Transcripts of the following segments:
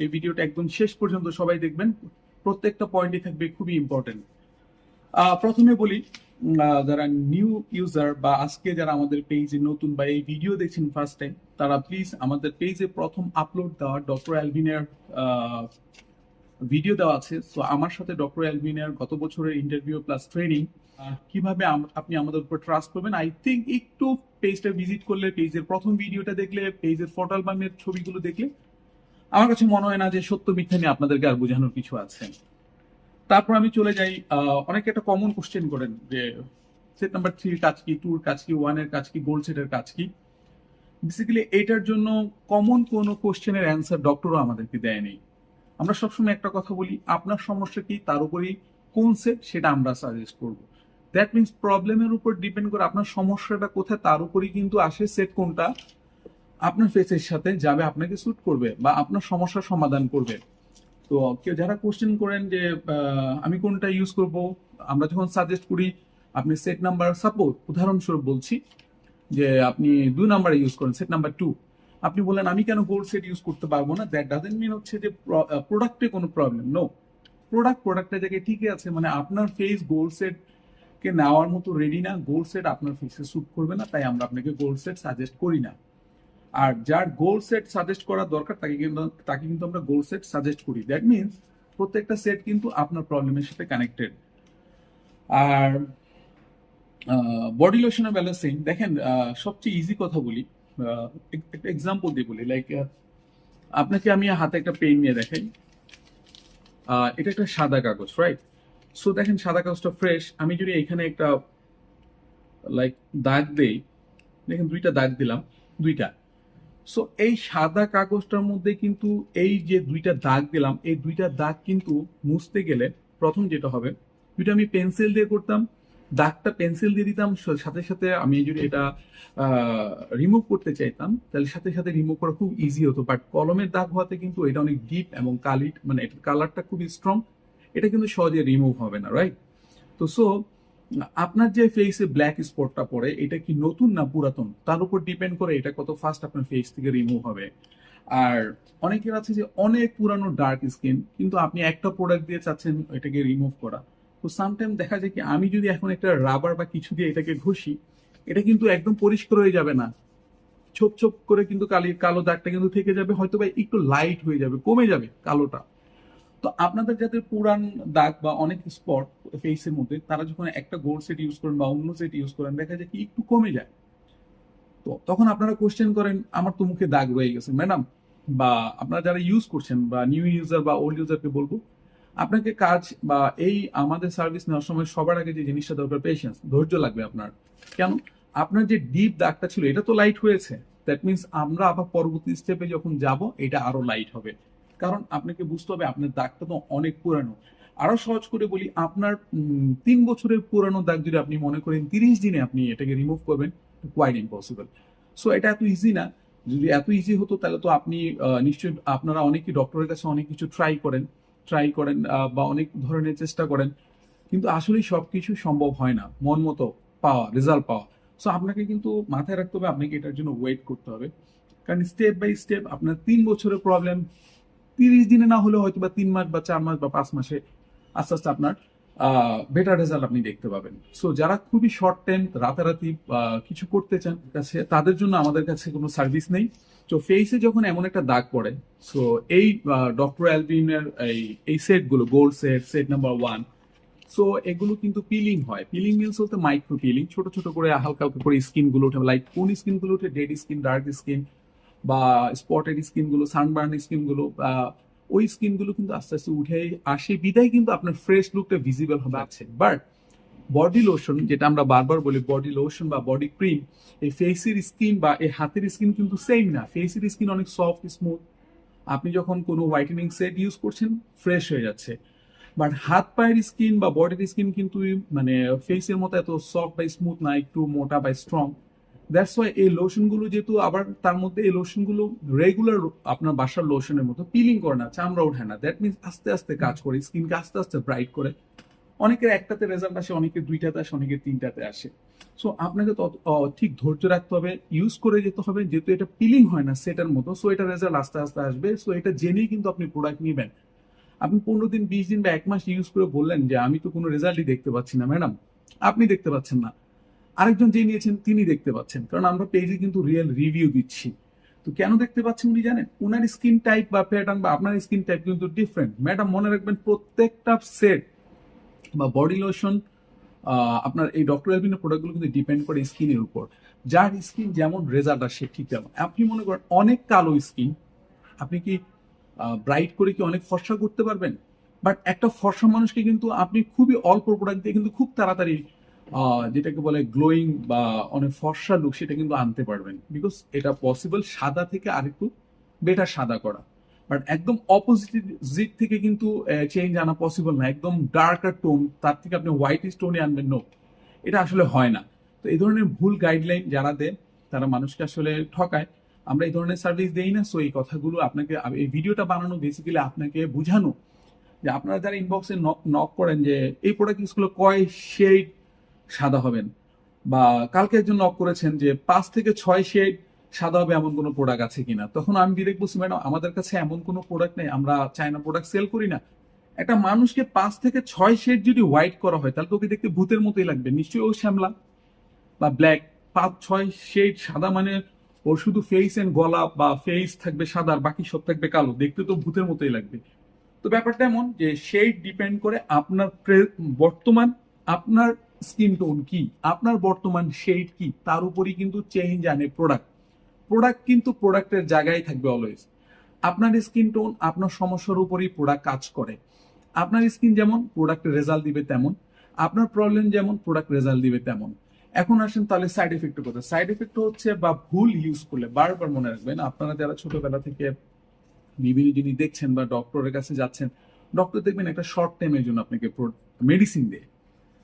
এই ভিডিওটা একদম শেষ পর্যন্ত সবাই দেখবেন, প্রত্যেকটা পয়েন্টই থাকবে খুবই ইম্পর্টেন্ট। প্রথমে বলি, যারা নিউ ইউজার বা আজকে যারা আমাদের পেজে নতুন বা এই ভিডিও দেখছেন ফার্স্ট টাইম, তারা প্লিজ আমাদের পেজে প্রথম আপলোড দেওয়া ডক্টর অ্যালভিনের ভিডিও দেওয়া আছে। সো আমার সাথে ডক্টর অ্যালভিনের গত বছরের ইন্টারভিউ প্লাস ট্রেনিং, কিভাবে আপনি আমাদের উপর ট্রাস্ট করবেন, আই থিঙ্ক একটু পেজটা ভিজিট করলে, পেজের প্রথম ভিডিওটা দেখলে, পেজের ফটো অ্যালবামের ছবিগুলো দেখলে আমার কাছে মনে হয় না যে সত্য মিথ্যা নিয়ে আপনাদেরকে আর বোঝানোর কিছু আছে। তারপর আমি চলে যাই, অনেকে একটা কমন কোশ্চেন করেন যে সেট নাম্বার 3 কাজ কি, 2 কাজ কি, 1 এর কাজ কি, গোল্ড সেটের কাজ কি। বেসিক্যালি এটার জন্য কমন কোনো কোশ্চেনের অ্যান্সার ডক্টরও আমাদেরকে দেয়নি। আমরা সবসময় একটা কথা বলি, আপনার সমস্যা কি তার উপরেই কোন সেট সেটা আমরা সাজেস্ট করব। দ্যাট মিনস প্রবলেমের উপর ডিপেন্ড করে আপনার সমস্যাটা কোথায় তার উপরেই কিন্তু আসে সেট কোনটা আপনার ফেসের সাথে যাবে, আপনাকে স্যুট করবে বা আপনার সমস্যার সমাধান করবে। তো কেউ যারা কোশ্চেন করেন যে আমি কোনটা ইউজ করব, আমরা যখন সাজেস্ট করি আপনি সেট নাম্বার, সাপোজ উদাহরণস্বরূপ বলছি যে আপনি 2 নাম্বারে ইউজ করেন, সেট নাম্বার 2, আপনি বললেন আমি কেন গোল্ড সেট ইউজ করতে পারবো না, দ্যাট ডাজেন্ট মিন হচ্ছে যে প্রোডাক্টে কোনো প্রবলেম। নো, প্রোডাক্টের জায়গায় ঠিকই আছে, মানে আপনার ফেস গোল্ড সেট কে নেওয়ার মতো রেডি না, গোল্ড সেট আপনার ফেসে স্যুট করবে না, তাই আমরা আপনাকে গোল্ড সেট সাজেস্ট করি না। আর যার গোল সেট সাজেস্ট করার দরকার তাকে কিন্তু আমরা গোল সেট সাজেস্ট করি। দ্যাট মিনস প্রত্যেকটা সেট কিন্তু আপনার প্রবলেমের সাথে কানেক্টেড। আর বডি লোশনের ব্যালেন্সিং দেখেন, সবচেয়ে ইজি কথা বলি, একটা এক্সাম্পল দিয়ে বলি, লাইক আপনাকে আমি হাতে একটা পেন নিয়ে দেখাই। এটা একটা সাদা কাগজ, রাইট? সো দেখেন সাদা কাগজটা ফ্রেশ, আমি যদি এখানে একটা লাইক দাগ দেই, দেখেন 2টা দাগ দিলাম, 2টা। সো এই সাদা কাগজটার মধ্যে কিন্তু এই যে 2টা দাগ দিলাম, এই 2টা দাগ কিন্তু মুছতে গেলে প্রথম যেটা হবে, যদি আমি পেন্সিল দিয়ে করতাম, দাগটা পেন্সিল দিয়ে দিতাম, সাথে সাথে আমি যদি এটা রিমুভ করতে চাইতাম তাহলে সাথে সাথে রিমুভ করা খুব ইজি হতো। বাট কলমের দাগ হওয়াতে কিন্তু এটা অনেক ডিপ এবং মানে এটার কালারটা খুবই স্ট্রং, এটা কিন্তু সহজে রিমুভ হবে না, রাইট? তো সো আপনার যে ফেসে ব্ল্যাক স্পটটা পড়ে, এটা কি নতুন না পুরাতন তার উপর ডিপেন্ড করে এটা কত ফাস্ট আপনার ফেস থেকে রিমুভ হবে। আর অনেকের আছে যে অনেক পুরানো ডার্ক স্কিন, কিন্তু আপনি একটা প্রোডাক্ট দিয়ে চাচ্ছেন এটাকে রিমুভ করা। তো সামটাইম দেখা যায় কি, আমি যদি এখন একটা রাবার বা কিছু দিয়ে এটাকে ঘষি, এটা কিন্তু একদম পরিষ্কার হয়ে যাবে না, ছোপ ছোপ করে কিন্তু কালো দাগটা কিন্তু থেকে যাবে, হয়তো বা একটু লাইট হয়ে যাবে, কমে যাবে কালোটা। তো আপনাদের যাদের পুরান দাগ বা অনেক স্পট ফেসের মধ্যে, তারা যখন একটা গোল্ড সেট ইউজ করেন বা অন্য সেট ইউজ করেন, দেখা যায় কি একটু কমে যায়। তো তখন আপনারা কোশ্চেন করেন আমার তো মুখে দাগ রয়ে গেছে ম্যাডাম, বা আপনারা যারা ইউজ করছেন বা নিউ ইউজার বা ওল্ড ইউজারকে বলবো, আপনাকে কাজ বা এই আমাদের সার্ভিস নেওয়ার সময় সবার আগে যে জিনিসটা দরকার, পেশেন্স, ধৈর্য লাগবে আপনার। কেন? আপনার যে ডিপ দাগটা ছিল এটা তো লাইট হয়েছে, দ্যাট মিনস আমরা আবার পরবর্তী স্টেপে যখন যাব এটা আরো লাইট হবে। কারণ আপনাকে বুঝতে হবে আপনার দাগটা তো অনেক পুরানো। আরো সহজ করে বলি, আপনার 3 বছরের পুরানো দাগ যদি আপনি মনে করেন 30 দিনে আপনি এটাকে রিমুভ করবেন, কোয়াইট ইম্পসিবল। সো এটা এত ইজি না। যদি এত ইজি হতো তাহলে তো আপনি নিশ্চয়ই, আপনারা অনেকেই ডক্টরের কাছে অনেক কিছু ট্রাই করেন বা অনেক ধরনের চেষ্টা করেন, কিন্তু আসলে সবকিছু সম্ভব হয় না মন মতো রেজাল্ট পাওয়া। সো আপনাকে কিন্তু মাথায় রাখতে হবে, আপনাকে এটার জন্য ওয়েট করতে হবে। কারণ স্টেপ বাই স্টেপ আপনার 3 বছরের প্রবলেম 30 দিনে না হলে হয়তো বা 3 মাস বা 4 মাস বা 5 মাসে আস্তে আস্তে আপনার বেটার রেজাল্ট আপনি দেখতে পাবেন। সো যারা খুবই শর্ট টাইম রাতারাতি কিছু করতে চান, কাছে তাদের জন্য আমাদের কাছে কোনো সার্ভিস নেই। তো ফেসে যখন এমন একটা দাগ পড়ে, সো এই ডক্টর অ্যালবিনের এই সেটগুলো, gold set, set number 1, so এগুলো কিন্তু পিলিং হয়। পিলিং মিনস হতে মাইক্রো পিলিং, ছোট ছোট করে হালকা হালকা করে স্কিন গুলো ওঠে। লাইক কোন স্কিন গুলো ওঠে? ডেড স্কিন, ডার্ক স্কিন বা স্পটেড স্কিন গুলো, সানবার্ন স্কিন গুলো, ওই স্কিন গুলো কিন্তু আস্তে আস্তে উঠে আসে, বিদায় কিন্তু আপনার ফ্রেশ লুকটা ভিজিবল হবে আছে। বাট বডি লোশন, যেটা আমরা বারবার বলি বডি লোশন বা বডি ক্রিম, এই ফেসের স্কিন বা এই হাতের স্কিন কিন্তু সেম না। ফেসের স্কিন অনেক সফট স্মুথ, আপনি যখন কোনো হোয়াইটেনিং সেট ইউজ করছেন ফ্রেশ হয়ে যাচ্ছে। বাট হাত পায়ের স্কিন বা বডির স্কিন কিন্তু মানে ফেসের মতো এত সফট বা স্মুথ না, একটু মোটা বা স্ট্রং। দ্যাটস ওয়াই এই লোশনগুলো যেহেতু, আবার তার মধ্যে এই লোশনগুলো রেগুলার আপনার বাসার লোশনের মতো পিলিং করে না, চামড়া ওঠে না, দ্যাট মিনস আস্তে আস্তে কাজ করে, স্কিনকে আস্তে আস্তে ব্রাইট করে। অনেকের একটাতে রেজাল্ট আসে, অনেকের দুইটাতে আসে, অনেকের তিনটাতে আসে। সো আপনাকে ঠিক ধৈর্য রাখতে হবে, ইউজ করে যেতে হবে, যেহেতু এটা পিলিং হয় না সেটার মতো, সো এটা রেজাল্ট আস্তে আস্তে আসবে। সো এটা জেনেই কিন্তু আপনি প্রোডাক্ট নিবেন। আপনি 15 দিন, 20 দিন বা 1 মাস ইউজ করে বললেন যে আমি তো কোনো রেজাল্টই দেখতে পাচ্ছি না। ম্যাডাম, আপনি দেখতে পাচ্ছেন না, আরেকজন যে নিয়েছেন তিনি দেখতে পাচ্ছেন, কারণ আমরা পেজে কিন্তু রিয়েল রিভিউ দিচ্ছি। তো কেন দেখতে পাচ্ছেন উনি জানেন? উনার স্কিন টাইপ বা প্যাটার্ন বা আপনার স্কিন টাইপ কিন্তু ডিফারেন্ট। ম্যাডাম মনে রাখবেন, প্রত্যেকটা সেট বা বডি লোশন, আপনার এই ডক্টর এলবিনের প্রোডাক্টগুলো কিন্তু ডিপেন্ড করে স্কিনের উপর। যার স্কিন যেমন রেজাল্ট আসে ঠিক তেমন। আপনি মনে করেন অনেক কালো স্কিন, আপনি কি ব্রাইট করে কি অনেক ফর্সা করতে পারবেন? বাট একটা ফর্সা মানুষকে কিন্তু আপনি খুবই অল্প প্রোডাক্ট দিয়ে কিন্তু খুব তাড়াতাড়ি যেটাকে বলে গ্লোয়িং বা অনেক ফর্সা লুক, সেটা কিন্তু আনতে পারবেন। বিকজ এটা পসিবল সাদা থেকে আরেকটু বেটার সাদা করা। বাট একদম অপোজিট থেকে কিন্তু চেঞ্জ আনা পসিবল না। একদম ডার্কার টোন তার থেকে আপনি হোয়াইট স্টোনে আনবেন, নো, এটা আসলে হয় না। তো এই ধরনের ভুল গাইডলাইন যারা দেয় তারা মানুষকে আসলে ঠকায়। আমরা এই ধরনের সার্ভিস দেই না। সো এই কথাগুলো আপনাকে, এই ভিডিওটা বানানো বেসিক্যালি আপনাকে বুঝানো যে আপনারা যারা ইনবক্সে নক করেন যে এই প্রোডাক্ট ইউজ করলে কয় শেড সাদা হবেন, বা কালকে একজন নক করেছেন যে 5 থেকে 6 শেড সাদা হবে এমন কোনো প্রোডাক্ট আছে কিনা, তখন আমি ডিরেক্ট বলছি ম্যাডাম আমাদের কাছে এমন কোনো প্রোডাক্ট নেই, আমরা চায়না প্রোডাক্ট সেল করি না। একটা মানুষকে 5 থেকে 6 শেড যদি হোয়াইট করা হয় তাহলে তোকে দেখতে ভূতের মতোই লাগবে। নিশ্চয়ই ও শ্যামলা বা ব্ল্যাক। 5-6 শেড সাদা মানে ওর শুধু ফেস এন্ড গলা বা ফেস থাকবে সাদা আর বাকি সব থাকবে কালো, দেখতে তো ভূতের মতোই লাগবে। তো ব্যাপারটা এমন যে শেড ডিপেন্ড করে আপনার বর্তমান আপনার স্কিন টোন কি, আপনার বর্তমান শেড কি, তার উপরই কিন্তু চেঞ্জ আনে প্রোডাক্ট। প্রোডাক্ট কিন্তু প্রোডাক্টের জায়গায় থাকবে অলওয়েজ। আপনার স্কিন টোন আপনার সমস্যার উপরই প্রোডাক্ট কাজ করে। আপনার স্কিন যেমন প্রোডাক্ট রেজাল্ট দিবে তেমন, আপনার প্রবলেম যেমন প্রোডাক্ট রেজাল্ট দিবে তেমন। এখন আসেন তাহলে সাইড এফেক্ট কথা। সাইড এফেক্ট হচ্ছে বা ভুল ইউজ করলে, বারবার মনে রাখবেন আপনারা যারা ছোটবেলা থেকে বিভিন্ন জিনিস দেখছেন বা ডক্টরের কাছে যাচ্ছেন, ডক্টর দেখবেন একটা শর্ট টাইমের জন্য আপনাকে মেডিসিন দেয়।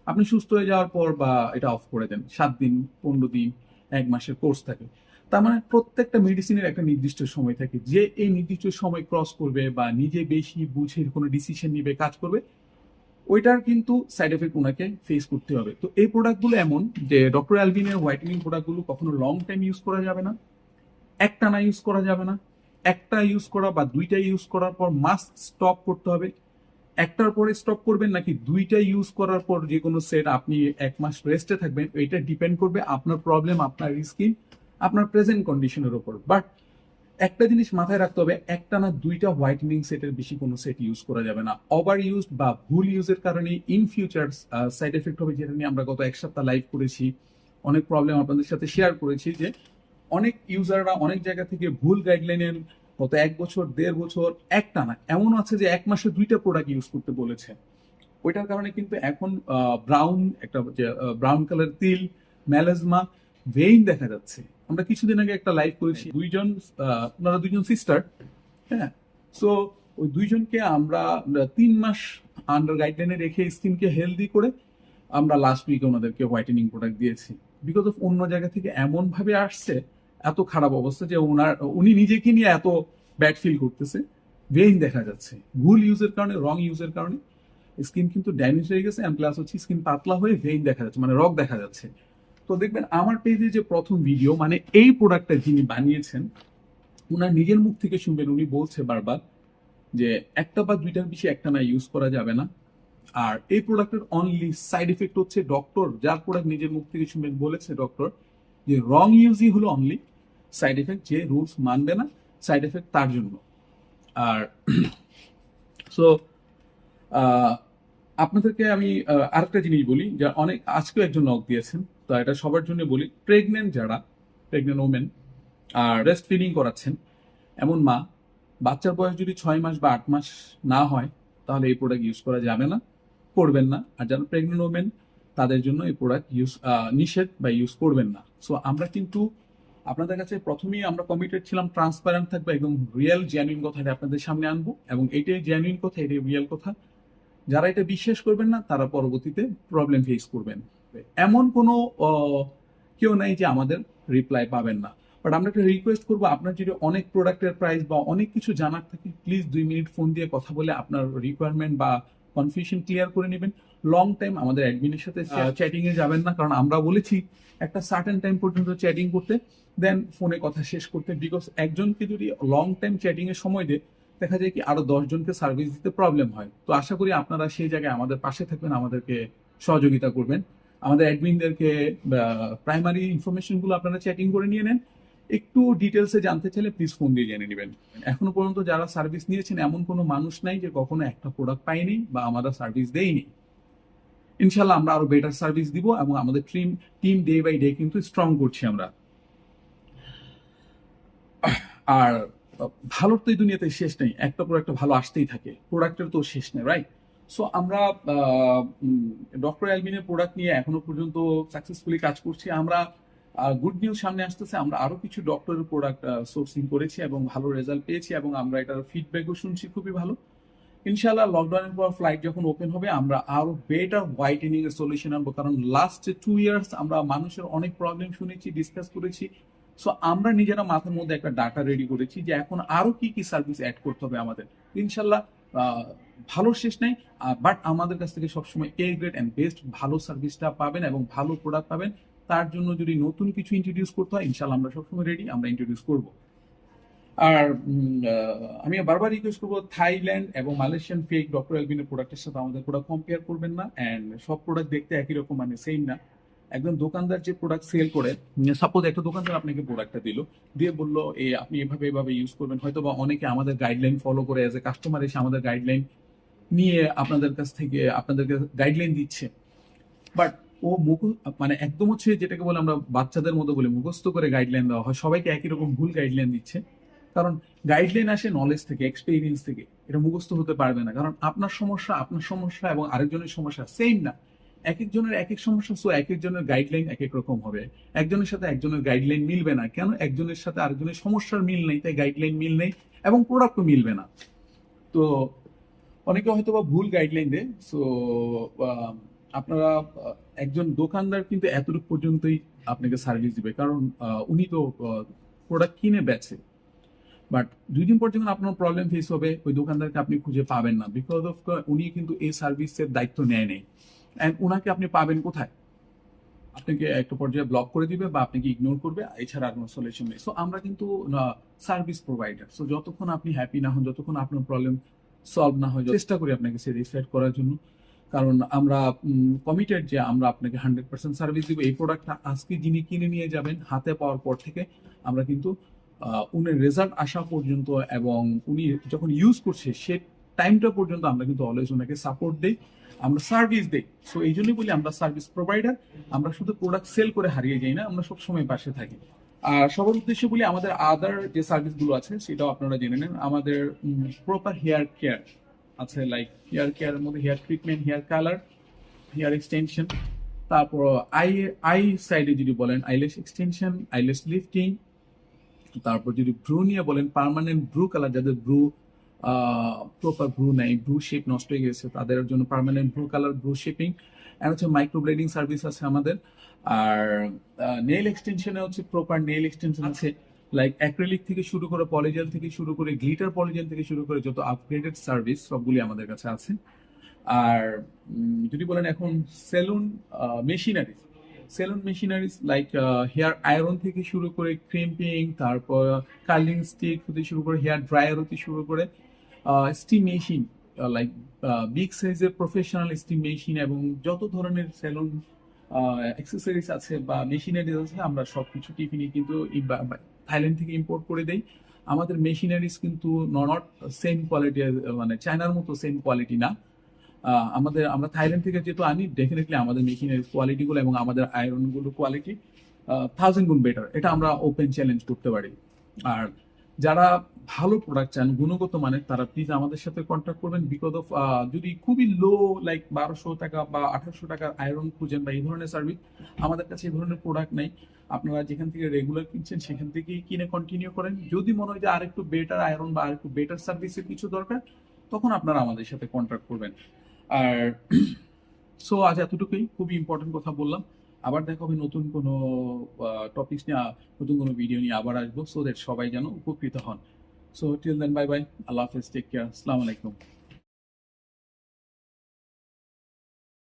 আপনি সুস্থ হয়ে যাওয়ার পর বা এটা অফ করে দেন, 7 দিন, 15 দিন, 1 মাসের কোর্স থাকে। তার মানে প্রত্যেকটা মেডিসিনের একটা নির্দিষ্ট সময় থাকে, যে এই নির্দিষ্ট সময় ক্রস করবে বা নিজে বেশি বুঝে কোনো ডিসিশন নিবে, কাজ করবে, ওইটার কিন্তু সাইড এফেক্ট ওনাকে ফেস করতে হবে। তো এই প্রোডাক্টগুলো এমন যে ডক্টর অ্যালভিনের হোয়াইটেনিং প্রোডাক্টগুলো কখনো লং টাইম ইউজ করা যাবে না, একটানা ইউজ করা যাবে না। একটা ইউজ করা বা দুইটা ইউজ করার পর মাস্ট স্টপ করতে হবে। একটার পরে স্টপ করবেন নাকি দুইটা ইউজ করার পর যে কোনো সেট আপনি 1 মাস রেস্টে থাকবেন, এটা ডিপেন্ড করবে আপনার প্রবলেম, আপনার স্কিন, আপনার প্রেজেন্ট কন্ডিশনের উপর। বাট একটা জিনিস মাথায় রাখতে হবে, একটা না দুইটা হোয়াইটেনিং সেটের বেশি কোনো সেট ইউজ করা যাবে না। ওভার ইউজ বা ভুল ইউজের কারণে ইন ফিউচার সাইড এফেক্ট হবে, যেটা নিয়ে আমরা গত 1 সপ্তাহ লাইভ করেছি, অনেক প্রবলেম আপনাদের সাথে শেয়ার করেছি যে অনেক ইউজাররা অনেক জায়গা থেকে ভুল গাইডলাইনের গত 1 বছর, 1.5 বছর একটা না, এমন আছে যে 1 মাসে 2টা প্রোডাক্ট ইউজ করতে বলেছে। ওইটার কারণে কিন্তু এখন ব্রাউন কালার তিল, ম্যালাজমা, ভেইন দেখা যাচ্ছে। আমরা কিছুদিন আগে একটা লাইভ করেছি, ওনারা দুইজন সিস্টার, হ্যাঁ। সো ওই দুইজনকে আমরা 3 মাস আন্ডার গাইডলাইনে রেখে স্কিনকে হেলদি করে আমরা লাস্ট উইকে ওনাদেরকে হোয়াইটেনিং প্রোডাক্ট দিয়েছি। বিকজ অফ অন্য জায়গা থেকে এমন ভাবে আসছে, এত খারাপ অবস্থা যে উনি নিজেকে নিয়ে এত ব্যাড ফিল করতেছে। ভেইন দেখা যাচ্ছে ভুল ইউজের কারণে, রং ইউজের কারণে স্কিন কিন্তু ড্যামেজ হয়ে গেছে, এন্ড প্লাস হচ্ছে স্কিন পাতলা হয়ে ভেইন দেখা যাচ্ছে, মানে রগ দেখা যাচ্ছে। তো দেখবেন আমার পেজে যে প্রথম ভিডিও, মানে এই প্রোডাক্টটা যিনি বানিয়েছেন উনার নিজের মুখ থেকে শুনবেন, উনি বলছে বারবার যে একটা বা দুইটার বেশি একটা না ইউজ করা যাবে না। আর এই প্রোডাক্টের অনলি সাইড এফেক্ট হচ্ছে, ডক্টর যার প্রোডাক্ট নিজের মুখ থেকে শুনবেন বলেছে ডক্টর যে রং ইউজই হলো অনলি সাইড এফেক্ট, যে রুলস মানবে না সাইড এফেক্ট তার জন্য। আর সো আপনাদেরকে আমি আরেকটা জিনিস বলি, যা অনেক আজকেও একজন নক দিয়েছেন, তো এটা সবার জন্য বলি, যারা pregnant women are breast feeding করাচ্ছেন, এমন মা, বাচ্চার বয়স যদি 6 মাস বা 8 মাস না হয় তাহলে এই প্রোডাক্ট ইউজ করা যাবে না, করবেন না। আর যারা প্রেগনেন্ট ওমেন তাদের জন্য এই প্রোডাক্ট ইউজ নিষেধ বা ইউজ করবেন না। সো আমরা কিন্তু আপনাদের কাছে প্রথমেই আমরা কমিটেড ছিলাম ট্রান্সপারেন্ট থাকবো, একদম রিয়েল জেনুইন কথাটা আপনাদের সামনে আনবো, এবং এইটাই জেনুইন কথা, এটাই রিয়েল কথা। যারা এটা বিশ্বাস করবেন না তারা পরবর্তীতে প্রবলেম ফেস করবেন। এমন কোনো কেউ নাই যে আমাদের রিপ্লাই পাবেন না। বাট আমরা একটা রিকোয়েস্ট করবো, আপনার যদি অনেক প্রোডাক্টের প্রাইস বা অনেক কিছু জানার থাকে, প্লিজ 2 মিনিট ফোন দিয়ে কথা বলে আপনার রিকোয়ারমেন্ট বা কনফিউশন ক্লিয়ার করে নেবেন। লং টাইম আমাদের অ্যাডমিনের সাথে চ্যাটিং এ যাবেন না, কারণ আমরা বলেছি একটা সার্টেন টাইম পর্যন্ত চ্যাটিং করতে, দেন ফোনে কথা শেষ করতে। বিকজ একজনকে যদি লং টাইম চ্যাটিং এর সময় দেয়, দেখা যায় কি আরো 10 জনকে সার্ভিস দিতে প্রবলেম হয়। তো আশা করি আপনারা সেই জায়গায় আমাদের পাশে থাকবেন, আমাদেরকে সহযোগিতা করবেন। আমাদের অ্যাডমিনদেরকে প্রাইমারি ইনফরমেশন গুলো আপনারা চ্যাটিং করে নিয়ে নেন। একটু ডিটেলসে জানতে চাইলে প্লিজ ফোন দিয়ে জেনে নেবেন। এখনো পর্যন্ত যারা সার্ভিস নিয়েছেন এমন কোনো মানুষ নাই যে কখনো একটা প্রোডাক্ট পাইনি বা আমরা সার্ভিস দেইনি। ইনশাল্লাহ আমরা আরো বেটার সার্ভিস দিব এবং আমাদের টিম ডে বাই ডে কিন্তু স্ট্রং করছি আমরা। আর ভালোর তো এই দুনিয়াতে শেষ নেই, একটা পর একটা ভালো আসতেই থাকে, প্রোডাক্টের তো শেষ নেই, রাইট? সো আমরা ডক্টর অ্যালবিনের প্রোডাক্ট নিয়ে এখনো পর্যন্ত সাকসেসফুলি কাজ করছি। আমরা গুড নিউজ সামনে আসতেছে, আমরা আরো কিছু ডক্টরের প্রোডাক্ট সোর্সিং করেছি এবং ভালো রেজাল্ট পেয়েছি এবং আমরা এটার ফিডব্যাকও শুনছি খুবই ভালো। ইনশাআল্লাহ লকডাউনের পর ফ্লাইট যখন ওপেন হবে আমরা আরো বেটার হোয়াইটেনিং এর সলিউশন আনবো, কারণ লাস্ট 2 ইয়ার্স আমরা মানুষের অনেক প্রবলেম শুনেছি, ডিসকাস করেছি। সো আমরা নিজেরা মাথার মধ্যে একটা ডাটা রেডি করেছি যে এখন আরো কি কি সার্ভিস অ্যাড করতে হবে আমাদের। ইনশাল্লাহ ভালো শেষ নেই, বাট আমাদের কাছ থেকে সবসময় এ গ্রেড অ্যান্ড বেস্ট ভালো সার্ভিসটা পাবেন এবং ভালো প্রোডাক্ট পাবেন। তার জন্য যদি নতুন কিছু ইন্ট্রোডিউস করতে হয়, ইনশাল্লাহ আমরা সবসময় রেডি, আমরা ইন্ট্রোডিউস করব। আর আমি বারবার রিকোয়েস্ট করবো, থাইল্যান্ড এবং মালয়েশিয়ান ফেক ডক্টর অ্যালবিনের প্রোডাক্টের সাথে আমাদের প্রোডাক্ট কম্পেয়ার করবেন না। অ্যান্ড সব প্রোডাক্ট দেখতে একই রকম, মানে সেম না। একজন দোকানদার যে প্রোডাক্ট সেল করে, সাপোজ একটা দোকানদার আপনাকে প্রোডাক্টটা দিল, দিয়ে বললো আপনি এভাবে এভাবে ইউজ করবেন, হয়তো বা অনেকে আমাদের গাইডলাইন ফলো করে অ্যাজ এ কাস্টমার এসে আমাদের গাইডলাইন নিয়ে আপনাদের কাছ থেকে আপনাদেরকে গাইডলাইন দিচ্ছে। বাট ও মানে একদম হচ্ছে যেটাকে বলে আমরা বাচ্চাদের মতো বলে মুখস্থ করে গাইডলাইন দেওয়া হয়, সবাইকে একই রকম ভুল গাইডলাইন দিচ্ছে। কারণ গাইডলাইন আসে নলেজ থেকে, এক্সপিরিয়েন্স থেকে, এটা মুখস্থ হতে পারবে না। কারণ আপনার সমস্যা এবং আরেকজনের সমস্যা সেম না, এক একজনের এক এক সমস্যা। সো এক একজনের গাইডলাইন এক এক রকম হবে, একজনের সাথে একজনের গাইডলাইন মিলবে না। কেন? একজনের সাথে আরেকজনের সমস্যার মিল নেই, তাই গাইডলাইন মিল নেই এবং প্রোডাক্টও মিলবে না। তো অনেকে হয়তো বা ভুল গাইডলাইন দেয়। সো আপনারা একজন দোকানদার কিন্তু এতটুকু পর্যন্তই আপনাকে সার্ভিস দিবে, কারণ উনি তো প্রোডাক্ট কিনে বেচে। বাট 2 দিন পর যখন আপনার প্রবলেম ফেস হবে, ওই দোকানদারকে আপনি খুঁজে পাবেন না, বিকজ অফ উনি কিন্তু এই সার্ভিসের দায়িত্ব নেয় নেই। অ্যান্ড ওনাকে আপনি পাবেন কোথায়? আপনাকে একটা পর্যায়ে ব্লক করে দিবে বা আপনাকে ইগনোর করবে, এছাড়া আর কোনো সলিউশন নেই। সো আমরা কিন্তু সার্ভিস প্রোভাইডার। সো যতক্ষণ আপনি হ্যাপি না হন, যতক্ষণ আপনার প্রবলেম সলভ না হয়, চেষ্টা করি আপনাকে স্যাটিসফাইড করার জন্য। কারণ আমরা কমিটেড যে আমরা আপনাকে 100% সার্ভিস দিব। এই প্রোডাক্টটা আজকে যিনি কিনে নিয়ে যাবেন, হাতে পাওয়ার পর থেকে আমরা কিন্তু উনি রেজাল্ট আসা পর্যন্ত এবং উনি যখন ইউজ করছে সে টাইমটা পর্যন্ত আমরা কিন্তু অলওয়েজ ওনাকে সাপোর্ট দেই, আমরা সার্ভিস দেই। সো এই জন্যই বলি আমরা সার্ভিস প্রোভাইডার। আমরা শুধু প্রোডাক্ট সেল করে হারিয়ে যাই না, আমরা সবসময় পাশে থাকি। আর সবার উদ্দেশ্যে বলি, আমাদের আদার যে সার্ভিসগুলো আছে সেটাও আপনারা জেনে নেন। আমাদের প্রপার হেয়ার কেয়ার আছে, লাইক হেয়ার কেয়ারের মধ্যে hair treatment, hair colour, hair extension, তারপর আই সাইডে যদি বলেন আইলেশ এক্সটেনশন, আইলেশ লিফটিং, তারপর যদি ব্রু নিয়ে বলেন পার্মানেন্ট ব্রু কালার, যাদের প্রপার ব্রু নাই, ব্রু শেপ নষ্ট হয়ে গেছে, তাদের জন্য permanent brow colour, brow shaping. And হচ্ছে মাইক্রোব্লেডিং সার্ভিস আছে আমাদের। আর নেইল এক্সটেনশনে হচ্ছে প্রপার নেইল এক্সটেনশন আছে, লাইক অ্যাক্রিলিক থেকে শুরু করে পলিজেল থেকে শুরু করে গ্লিটার পলিজেল থেকে শুরু করে যত আপগ্রেডেড সার্ভিস সবগুলি আমাদের কাছে আছে। আর যদি বলেন এখন salon machineries like hair iron থেকে শুরু করে ক্রিম্পিং, তারপর কার্লিং স্টিক থেকে শুরু করে হেয়ার ড্রায়ার হতে শুরু করে স্টিম মেশিন, লাইক বিগ সাইজের প্রফেশনাল স্টিম মেশিন এবং যত ধরনের সেলুন অ্যাক্সেসরিজ আছে বা মেশিনারিজ আছে, আমরা সবকিছু টিফিনে কিন্তু থাইল্যান্ড থেকে ইম্পোর্ট করে দেই। আমাদের মেশিনারিজ কিন্তু নট সেম কোয়ালিটি, মানে চায়নার মতো সেম কোয়ালিটি না। আমরা থাইল্যান্ড থেকে যেহেতু আনি, ডেফিনেটলি আমাদের মেশিনের কোয়ালিটিগুলো এবং আমাদের আয়রনগুলো কোয়ালিটি 1000 গুণ বেটার, এটা আমরা ওপেন চ্যালেঞ্জ করতে পারি। আর যারা ভালো প্রোডাক্ট চান গুণগত মানের, তারা প্লিজ আমাদের সাথে কন্ট্যাক্ট করবেন। বিকজ অফ যদি খুবই লো লাইক 1200 টাকা বা 1800 টাকার আয়রন খুঁজেন বা এই ধরনের সার্ভিস, আমাদের কাছে এই ধরনের প্রোডাক্ট নেই। আপনারা যেখান থেকে রেগুলার কিনছেন সেখান থেকেই কিনে কন্টিনিউ করেন। যদি মনে হয় যে আরেকটু বেটার আয়রন বা আরেকটু বেটার সার্ভিসের কিছু দরকার, তখন আপনারা আমাদের সাথে কন্ট্যাক্ট করবেন। আর সো আজ এতটুকুই, খুবই ইম্পর্টেন্ট কথা বললাম। আবার দেখা হবে নতুন কোনো টপিকস নিয়ে, নতুন কোনো ভিডিও নিয়ে আবার আসবো, সো দ্যাট সবাই যেন উপকৃত হন। So till then, bye bye, আল্লাহ হাফেজ, টেক কেয়ার, আসসালামু আলাইকুম।